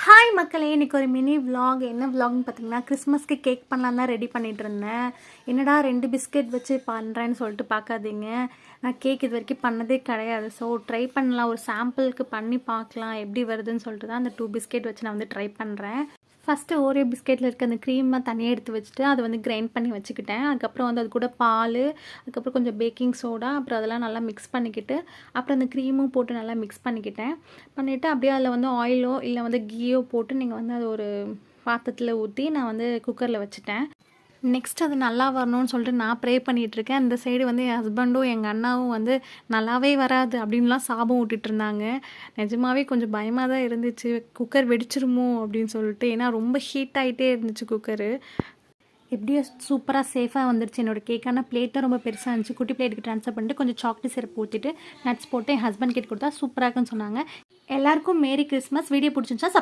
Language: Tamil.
ஹாய் மக்களே, இன்றைக்கி ஒரு மினி விலாக். என்ன விலாக்னு பார்த்தீங்கன்னா, கிறிஸ்மஸ்க்கு கேக் பண்ணலாம் தான் ரெடி பண்ணிகிட்டு இருந்தேன். என்னடா 2 பிஸ்கெட் வச்சு பண்ணுறேன்னு சொல்லிட்டு பார்க்காதீங்க. நான் கேக் இது வரைக்கும் பண்ணதே கிடையாது. ஸோ ட்ரை பண்ணலாம், ஒரு சாம்பிளுக்கு பண்ணி பார்க்கலாம் எப்படி வருதுன்னு சொல்லிட்டு தான் அந்த 2 பிஸ்கெட் வச்சு நான் வந்து ட்ரை பண்ணுறேன். ஃபஸ்ட்டு ஓரியோ பிஸ்கெட்டில் இருக்க அந்த க்ரீம்லாம் தனியாக எடுத்து வச்சுட்டு அதை வந்து கிரைண்ட் பண்ணி வச்சுக்கிட்டேன். அதுக்கப்புறம் வந்து அது கூட பால், அதுக்கப்புறம் கொஞ்சம் பேக்கிங் சோடா, அப்புறம் அதெல்லாம் நல்லா மிக்ஸ் பண்ணிக்கிட்டு, அப்புறம் அந்த க்ரீமும் போட்டு நல்லா மிக்ஸ் பண்ணிவிட்டு அப்படியே அதில் வந்து ஆயிலோ இல்லை வந்து கீயோ போட்டு நீங்கள் வந்து அது ஒரு பாத்திரத்தில் ஊற்றி நான் வந்து குக்கரில் வச்சுட்டேன். நெக்ஸ்ட் அது நல்லா வரணும்னு சொல்லிட்டு நான் ப்ரே பண்ணிகிட்ருக்கேன். இந்த சைடு வந்து என் ஹஸ்பண்டும் எங்கள் அண்ணாவும் வந்து நல்லாவே வராது அப்படின்லாம் சாபம் விட்டுட்டு இருந்தாங்க. நிஜமாவே கொஞ்சம் பயமாக தான் இருந்துச்சு, குக்கர் வெடிச்சிருமோ அப்படின்னு சொல்லிட்டு. ஏன்னா ரொம்ப ஹீட் ஆகிட்டே இருந்துச்சு குக்கரு. எப்படியோ சூப்பராக சேஃபாக வந்துருச்சு என்னோடய கேக். ஆனால் பிளேட்டும் ரொம்ப பெருசாக இருந்துச்சு. குட்டி பிளேட்டுக்கு ட்ரான்ஸ்ஃபர் பண்ணிட்டு கொஞ்சம் சாக்லேட் சிரப் ஊற்றிட்டு நட்ஸ் போட்டு என் ஹஸ்பண்ட் கிட்ட கொடுத்தா சூப்பராக இருக்குன்னு சொன்னாங்க. எல்லாருக்கும் மேரி கிறிஸ்மஸ். வீடியோ பிடிச்சிருந்துச்சா